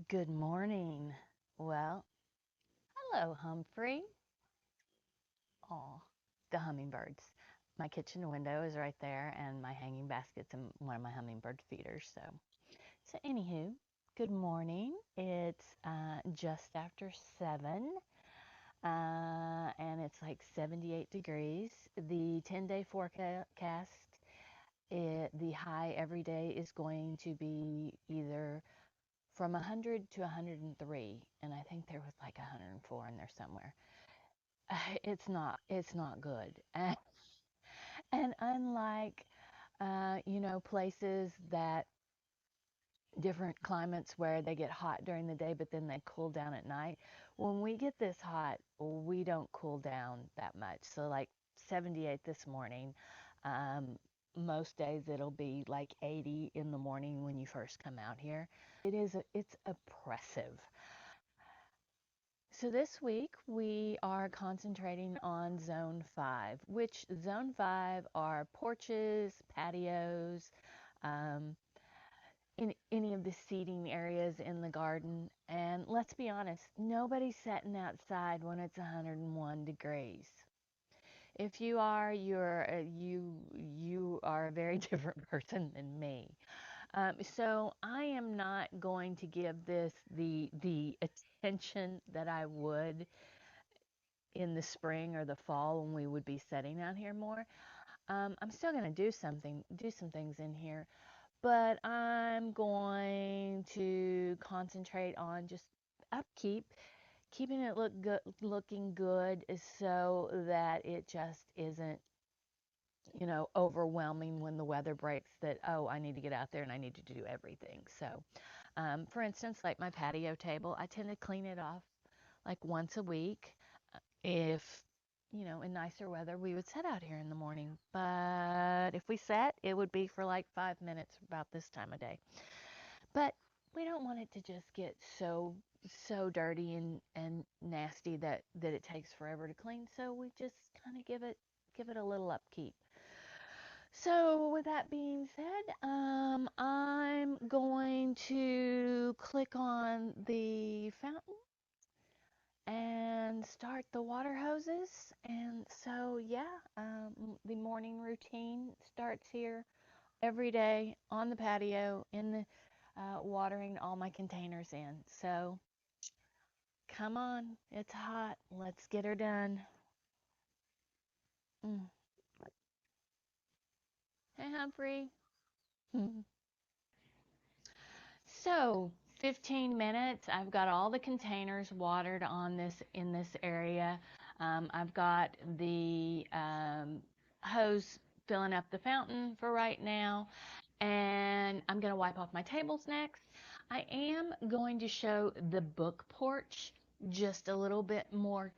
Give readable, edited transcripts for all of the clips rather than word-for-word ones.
Good morning. Well, hello, Humphrey. Aw, the hummingbirds. My kitchen window is right there, and my hanging basket's in one of my hummingbird feeders. So anywho, good morning. It's just after 7, and it's like 78 degrees. The 10-day forecast, the high every day is going to be either from 100 to 103, and I think there was like 104 in there somewhere. It's not good. And unlike places that different climates where they get hot during the day but then they cool down at night, when we get this hot, we don't cool down that much. So like 78 this morning. Um, most days it'll be like 80 in the morning when you first come out here. It's oppressive. So this week we are concentrating on Zone 5, which Zone 5 are porches, patios, um, in any of the seating areas in the garden. And let's be honest, nobody's sitting outside when it's 101 degrees. If you are, you are a very different person than me. So I am not going to give this the attention that I would in the spring or the fall when we would be setting out here more. I'm still going to do some things in here, but I'm going to concentrate on just upkeep, keeping it looking good, so that it just isn't, overwhelming when the weather breaks. That oh, I need to get out there and I need to do everything. So, for instance, like my patio table, I tend to clean it off like once a week. If, in nicer weather, we would set out here in the morning. But if we sat, it would be for like 5 minutes about this time of day. But we don't want it to just get so dirty and nasty that it takes forever to clean. So we just kind of give it a little upkeep. So with that being said, I'm going to click on the fountain and start the water hoses. And so, yeah, the morning routine starts here every day on the patio in the watering all my containers in. So, come on, it's hot. Let's get her done. Mm. Hey, Humphrey. So, 15 minutes. I've got all the containers watered on this in this area. I've got the hose filling up the fountain for right now, and I'm going to wipe off my tables next. I am going to show the book porch just a little bit more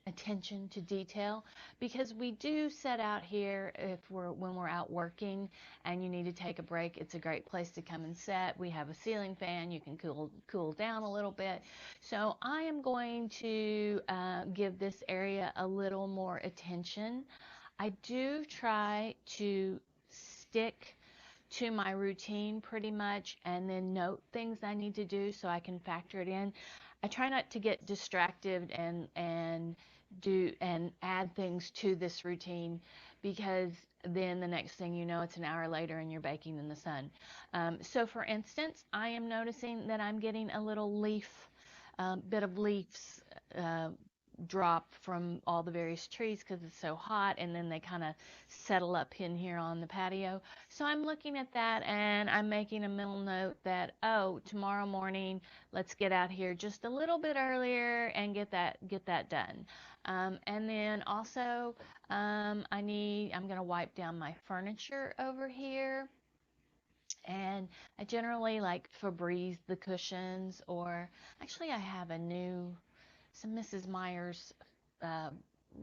attention to detail, because we do set out here if we're when we're out working and you need to take a break. It's a great place to come and set. We have a ceiling fan. You can cool down a little bit. So I am going to give this area a little more attention. I do try to stick to my routine pretty much, and then note things I need to do so I can factor it in. I try not to get distracted and add things to this routine, because then the next thing you know, it's an hour later and you're baking in the sun. So for instance, I am noticing that I'm getting a little bit of leaves uh, drop from all the various trees because it's so hot, and then they kind of settle up in here on the patio. So I'm looking at that and I'm making a mental note that, oh, tomorrow morning let's get out here just a little bit earlier and get that done. And then also, I'm gonna wipe down my furniture over here, and I generally like Febreze the cushions, or actually I have some Mrs. Meyer's uh,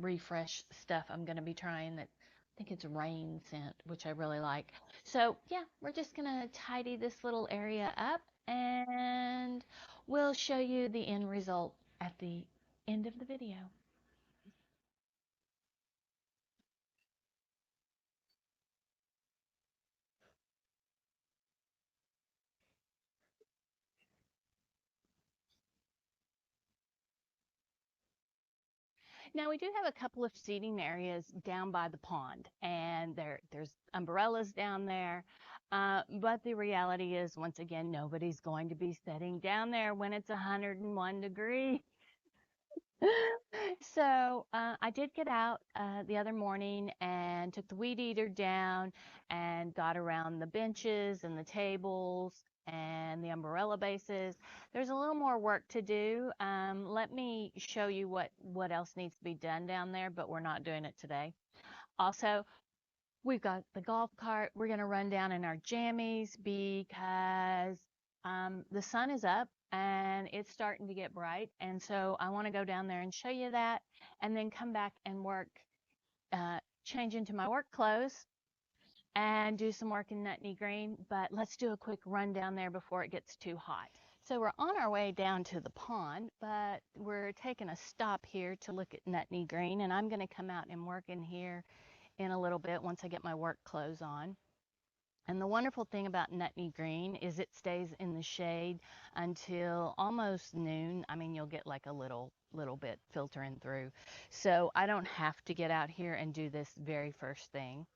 refresh stuff I'm going to be trying, that I think it's rain scent, which I really like. So yeah, we're just going to tidy this little area up, and we'll show you the end result at the end of the video. Now we do have a couple of seating areas down by the pond, and there's umbrellas down there. But the reality is, once again, nobody's going to be sitting down there when it's 101 degrees. So I did get out the other morning and took the weed eater down and got around the benches and the tables and the umbrella bases. There's a little more work to do. Let me show you what else needs to be done down there, but we're not doing it today. Also, we've got the golf cart. We're going to run down in our jammies because the sun is up and it's starting to get bright. And so I want to go down there and show you that and then come back and work, change into my work clothes and do some work in Nutney Green. But let's do a quick run down there before it gets too hot. So we're on our way down to the pond, but we're taking a stop here to look at Nutney Green. And I'm going to come out and work in here in a little bit once I get my work clothes on. And the wonderful thing about Nutney Green is it stays in the shade until almost noon. I mean, you'll get like a little bit filtering through. So I don't have to get out here and do this very first thing.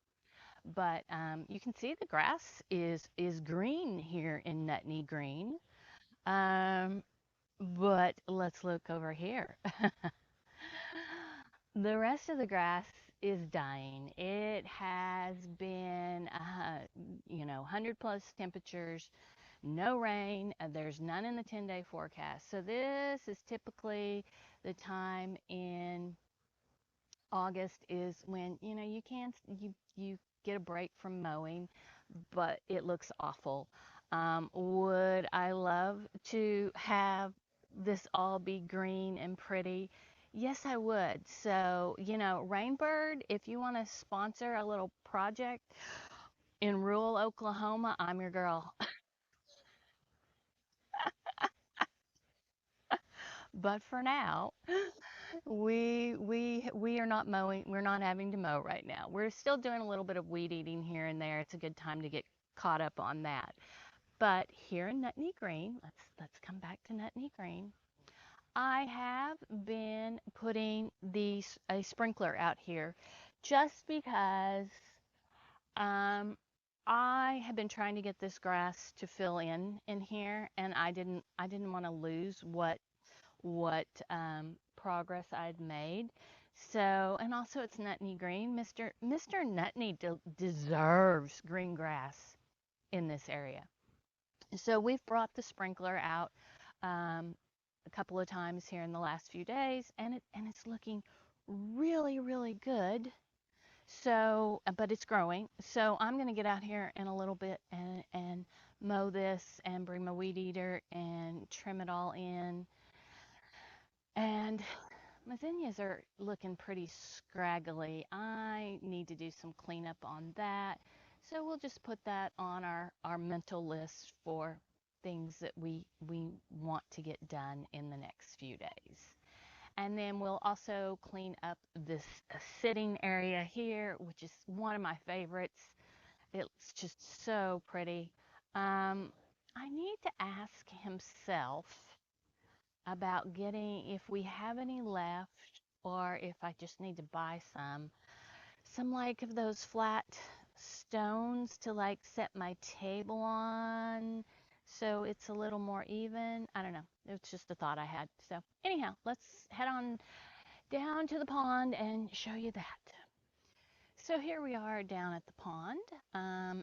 But you can see the grass is green here in Nutney Green. Um, but let's look over here. The rest of the grass is dying. It has been, 100 plus temperatures, no rain. There's none in the 10-day forecast. So this is typically the time in August is when, you can you get a break from mowing, but it looks awful. Would I love to have this all be green and pretty? Yes, I would. So, Rainbird, if you want to sponsor a little project in rural Oklahoma, I'm your girl. But for now, we are not mowing. We're not having to mow right now. We're still doing a little bit of weed eating here and there. It's a good time to get caught up on that. But here in Nutney Green, let's come back to Nutney Green. I have been putting a sprinkler out here just because um, I have been trying to get this grass to fill in here, and I didn't want to lose what progress I'd made. So, and also it's Nutney Green. Mr. Nutney deserves green grass in this area. So we've brought the sprinkler out a couple of times here in the last few days, and it's looking really, really good. So, but it's growing. So I'm going to get out here in a little bit and mow this and bring my weed eater and trim it all in. And my zinnias are looking pretty scraggly. I need to do some cleanup on that. So we'll just put that on our mental list for things that we want to get done in the next few days. And then we'll also clean up this sitting area here, which is one of my favorites. It's just so pretty. I need to ask himself about getting if we have any left or if I just need to buy some like of those flat stones to like set my table on so it's a little more even. I don't know. It's just a thought I had. So anyhow, let's head on down to the pond and show you that. So here we are down at the pond.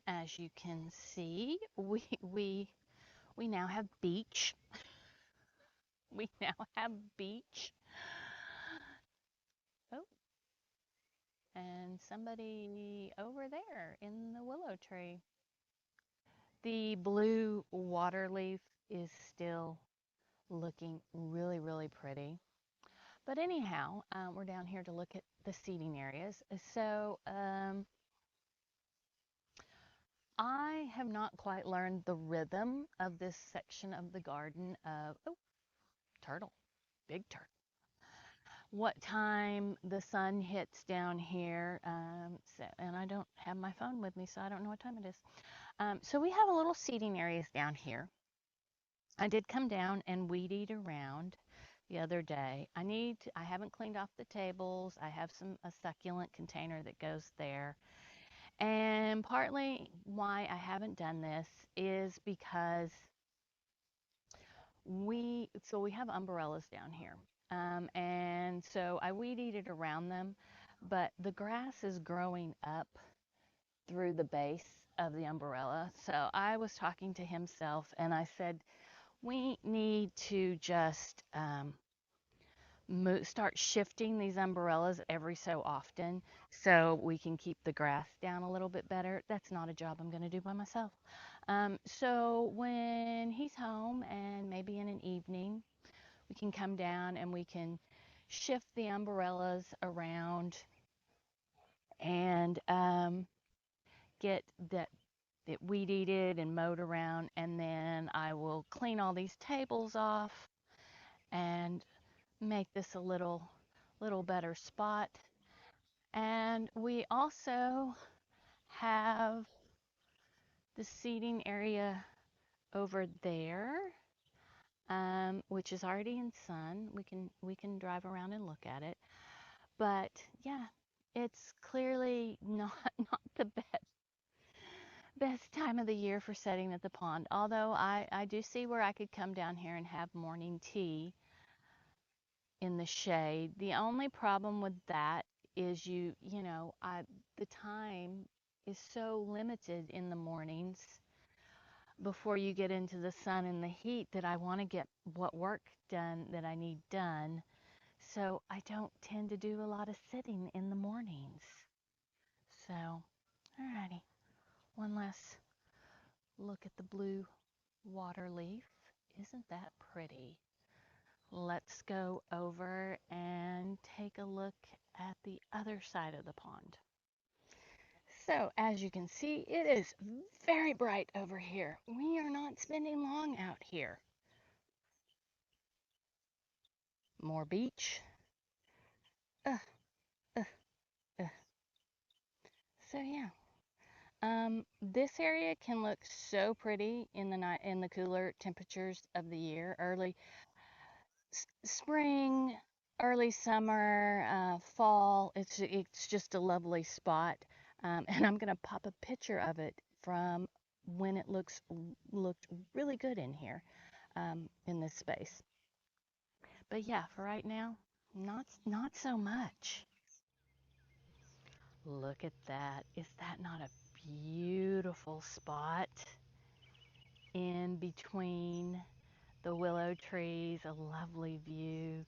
As you can see, we now have beach. We now have beach. Oh, and somebody over there in the willow tree. The blue water leaf is still looking really, really pretty. But anyhow, we're down here to look at the seating areas. So I have not quite learned the rhythm of this section of the garden of, oh, turtle, big turtle. What time the sun hits down here. And I don't have my phone with me, so I don't know what time it is. So we have a little seating areas down here. I did come down and weed eat around. the other day. I haven't cleaned off the tables. I have a succulent container that goes there. And partly why I haven't done this is because we have umbrellas down here. And so I weed eated around them, but the grass is growing up through the base of the umbrella. So I was talking to himself and I said, we need to just start shifting these umbrellas every so often so we can keep the grass down a little bit better. That's not a job I'm going to do by myself. So when he's home and maybe in an evening, we can come down and we can shift the umbrellas around and get that weed eated and mowed around, and then I will clean all these tables off and make this a little better spot. And we also have the seating area over there, which is already in sun. We can drive around and look at it. But yeah, it's clearly not not the best time of the year for setting at the pond. Although I do see where I could come down here and have morning tea in the shade. The only problem with that is the time is so limited in the mornings before you get into the sun and the heat that I want to get what work done that I need done. So I don't tend to do a lot of sitting in the mornings. So, alrighty, one last look at the blue water leaf. Isn't that pretty? Let's go over and take a look at the other side of the pond. So, as you can see, it is very bright over here. We are not spending long out here. More beach. Uh, uh, uh. So yeah, this area can look so pretty in the night in the cooler temperatures of the year. Early spring, early summer, fall. It's just a lovely spot, and I'm gonna pop a picture of it from when it looked really good in here, in this space. But yeah, for right now, not so much. Look at that. Is that not a beautiful spot in between the willow trees? A lovely view.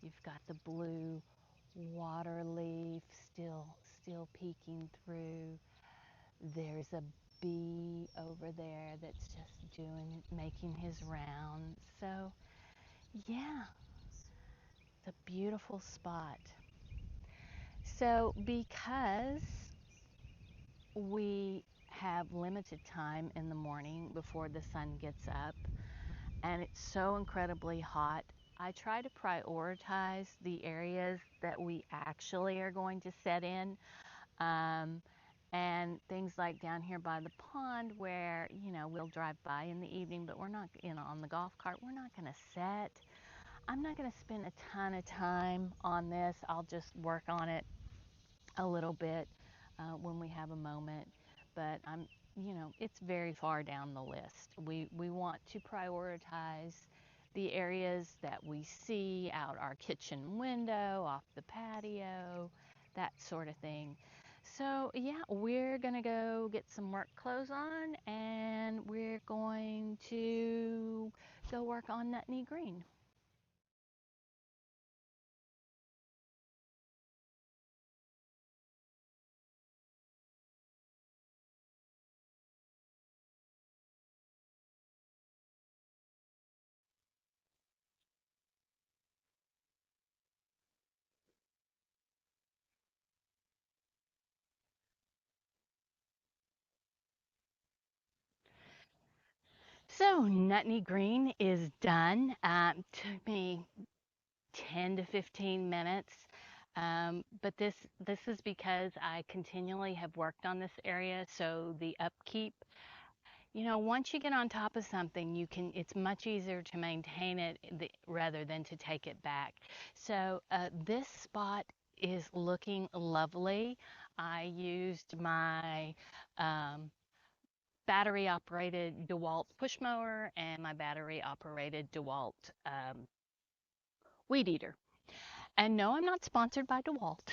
You've got the blue water leaf still peeking through. There's a bee over there that's just making his rounds. So, yeah, it's a beautiful spot. So, because we have limited time in the morning before the sun gets up and it's so incredibly hot, I try to prioritize the areas that we actually are going to set in. Um, and things like down here by the pond where, we'll drive by in the evening, but we're not, on the golf cart, we're not going to set. I'm not going to spend a ton of time on this. I'll just work on it a little bit when we have a moment. But it's very far down the list. We want to prioritize the areas that we see out our kitchen window, off the patio, that sort of thing. So, yeah, we're going to go get some work clothes on and we're going to go work on Nutney Green. So, Nutney Green is done. Took me 10 to 15 minutes. But this is because I continually have worked on this area, so the upkeep Once you get on top of something, it's much easier to maintain it rather than to take it back. So this spot is looking lovely. I used my um, battery operated DeWalt push mower and my battery operated DeWalt weed eater. And no, I'm not sponsored by DeWalt,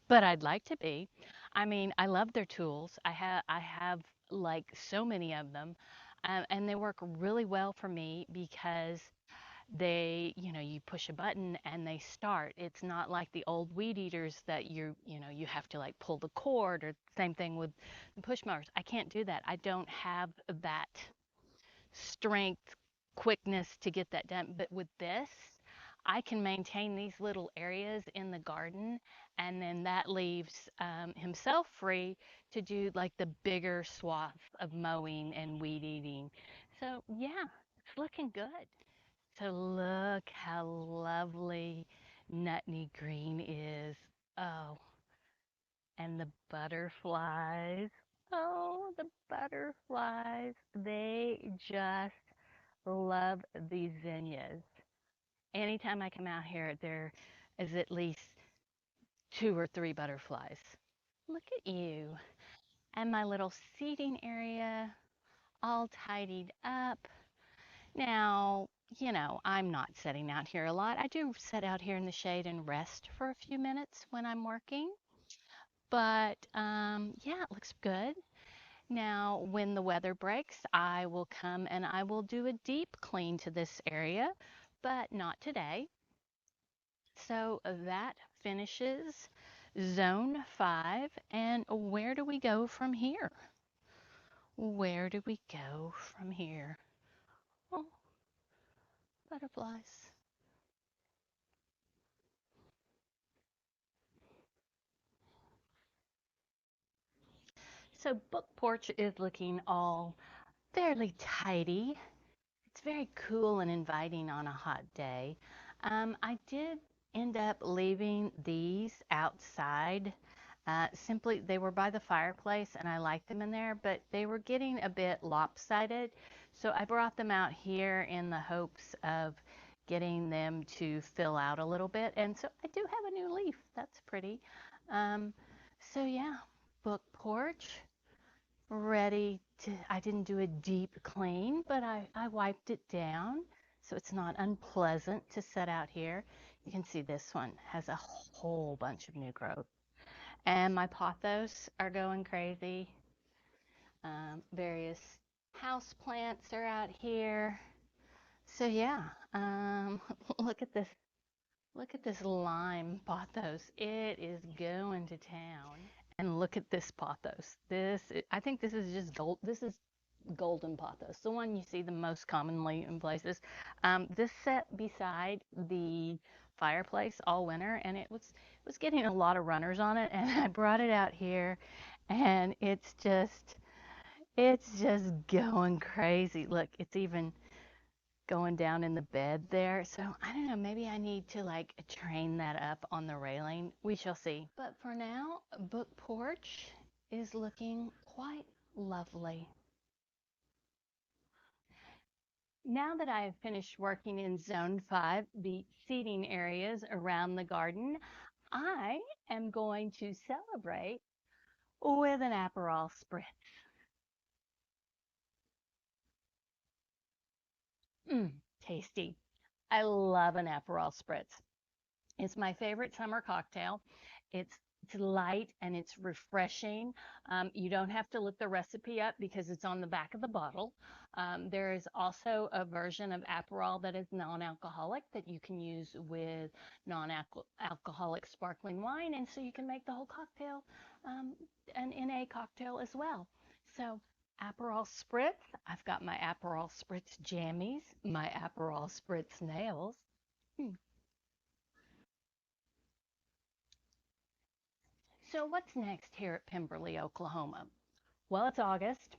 but I'd like to be. I mean, I love their tools. I have like so many of them, and they work really well for me because you push a button and they start. It's not like the old weed eaters that you have to like pull the cord, or same thing with the push mowers. I can't do that. I don't have that strength, quickness to get that done. But with this, I can maintain these little areas in the garden, and then that leaves himself free to do like the bigger swath of mowing and weed eating. So, yeah, it's looking good. So, look how lovely Nutney Green is. Oh, and the butterflies. Oh, the butterflies. They just love these zinnias. Anytime I come out here, there is at least two or three butterflies. Look at you. And my little seating area all tidied up. Now, I'm not sitting out here a lot. I do sit out here in the shade and rest for a few minutes when I'm working. But yeah, it looks good. Now, when the weather breaks, I will come and I will do a deep clean to this area, but not today. So that finishes zone 5. And where do we go from here? Where do we go from here? Oh, butterflies. So book porch is looking all fairly tidy. It's very cool and inviting on a hot day. I did end up leaving these outside. Simply, they were by the fireplace and I liked them in there, but they were getting a bit lopsided. So I brought them out here in the hopes of getting them to fill out a little bit. And so I do have a new leaf. That's pretty. Um, so yeah, book porch ready to, I didn't do a deep clean, but I wiped it down so it's not unpleasant to set out here. You can see this one has a whole bunch of new growth. And my pothos are going crazy. Various house plants are out here. So yeah, look at this. Look at this lime pothos. It is going to town. And look at this pothos. I think this is just gold. This is golden pothos, the one you see the most commonly in places. This set beside the fireplace all winter, and it was getting a lot of runners on it, and I brought it out here, and it's just going crazy. Look, it's even going down in the bed there. So I don't know, maybe I need to like train that up on the railing. We shall see. But for now, book porch is looking quite lovely. Now that I have finished working in zone 5, the seating areas around the garden, I am going to celebrate with an Aperol spritz. Mmm, tasty. I love an Aperol spritz. It's my favorite summer cocktail. It's light and it's refreshing. You don't have to look the recipe up because it's on the back of the bottle. There is also a version of Aperol that is non-alcoholic that you can use with non-alcoholic sparkling wine, and so you can make the whole cocktail um, an NA cocktail as well. So Aperol spritz. I've got my Aperol spritz jammies, my Aperol spritz nails. Hmm. So, what's next here at Pemberley, Oklahoma? Well, it's August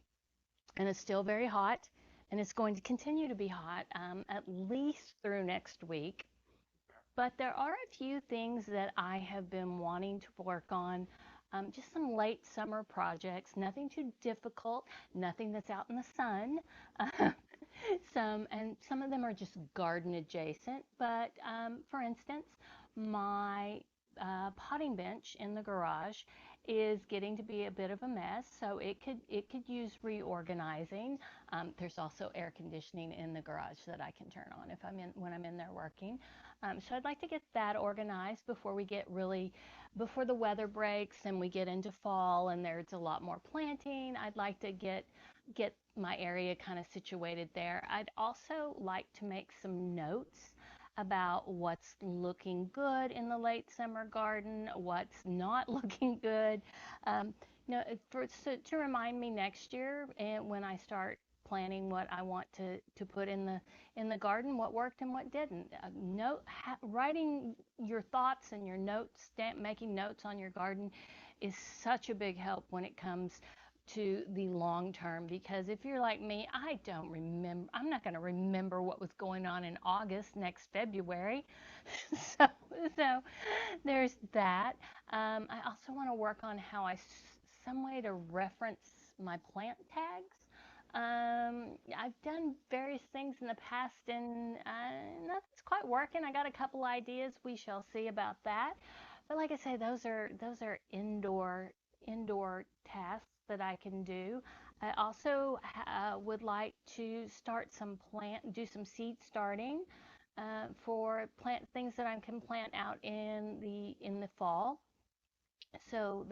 and it's still very hot, and it's going to continue to be hot at least through next week. But there are a few things that I have been wanting to work on. just some late summer projects, nothing too difficult, nothing that's out in the sun. Some of them are just garden adjacent, but for instance, my potting bench in the garage is getting to be a bit of a mess, so it could use reorganizing. There's also air conditioning in the garage that I can turn on if I'm in when I'm in there working. So I'd like to get that organized before we get really before the weather breaks and we get into fall and there's a lot more planting. I'd like to get my area kind of situated there. I'd also like to make some notes about what's looking good in the late summer garden, what's not looking good. Um, to remind me next year and when I start planning what I want to put in the garden, what worked and what didn't. Writing your thoughts and your notes, making notes on your garden is such a big help when it comes to the long term because if you're like me, I don't remember, I'm not going to remember what was going on in August next February. so, so there's that. I also want to work on how some way to reference my plant tags. I've done various things in the past and nothing's quite working. I got a couple ideas. We shall see about that. But like I say, those are indoor tasks that I can do. I also would like to do some seed starting for plant things that I can plant out in the fall. So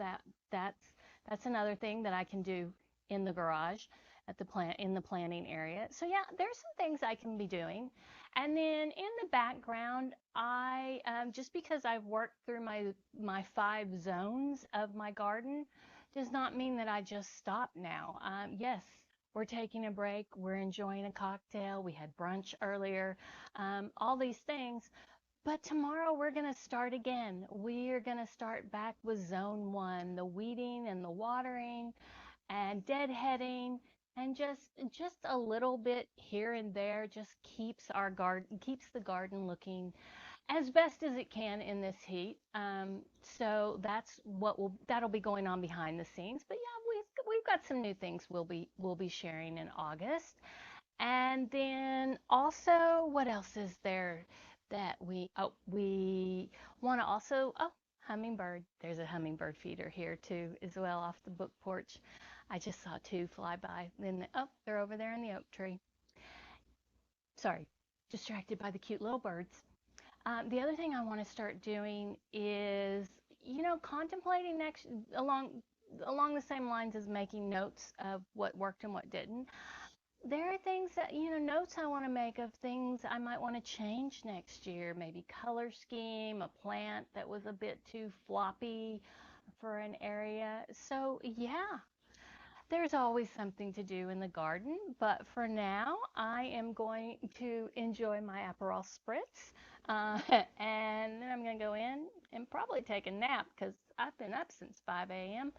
that's another thing that I can do in the garage at the plant in the planting area. So yeah, there's some things I can be doing. And then in the background, I just because I've worked through my 5 zones of my garden does not mean that I just stop now. Yes, we're taking a break. We're enjoying a cocktail. We had brunch earlier. All these things, but tomorrow we're going to start again. We're going to start back with zone 1, the weeding and the watering and deadheading and just a little bit here and there just keeps the garden looking as best as it can in this heat. So that'll be going on behind the scenes. But yeah, we've got some new things we'll be sharing in August. And then also, what else is there that we want to also, hummingbird. There's a hummingbird feeder here too, as well off the book porch. I just saw 2 fly by. Then, they're over there in the oak tree. Sorry, distracted by the cute little birds. The other thing I want to start doing is, contemplating next along the same lines as making notes of what worked and what didn't. There are things that, notes I want to make of things I might want to change next year. Maybe color scheme, a plant that was a bit too floppy for an area. So, yeah, there's always something to do in the garden. But for now, I am going to enjoy my Aperol Spritz. And then I'm going to go in and probably take a nap because I've been up since 5 a.m.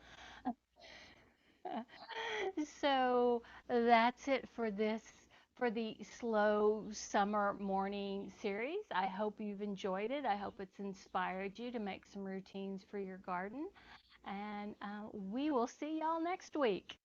So that's it for the slow summer morning series. I hope you've enjoyed it. I hope it's inspired you to make some routines for your garden. And we will see y'all next week.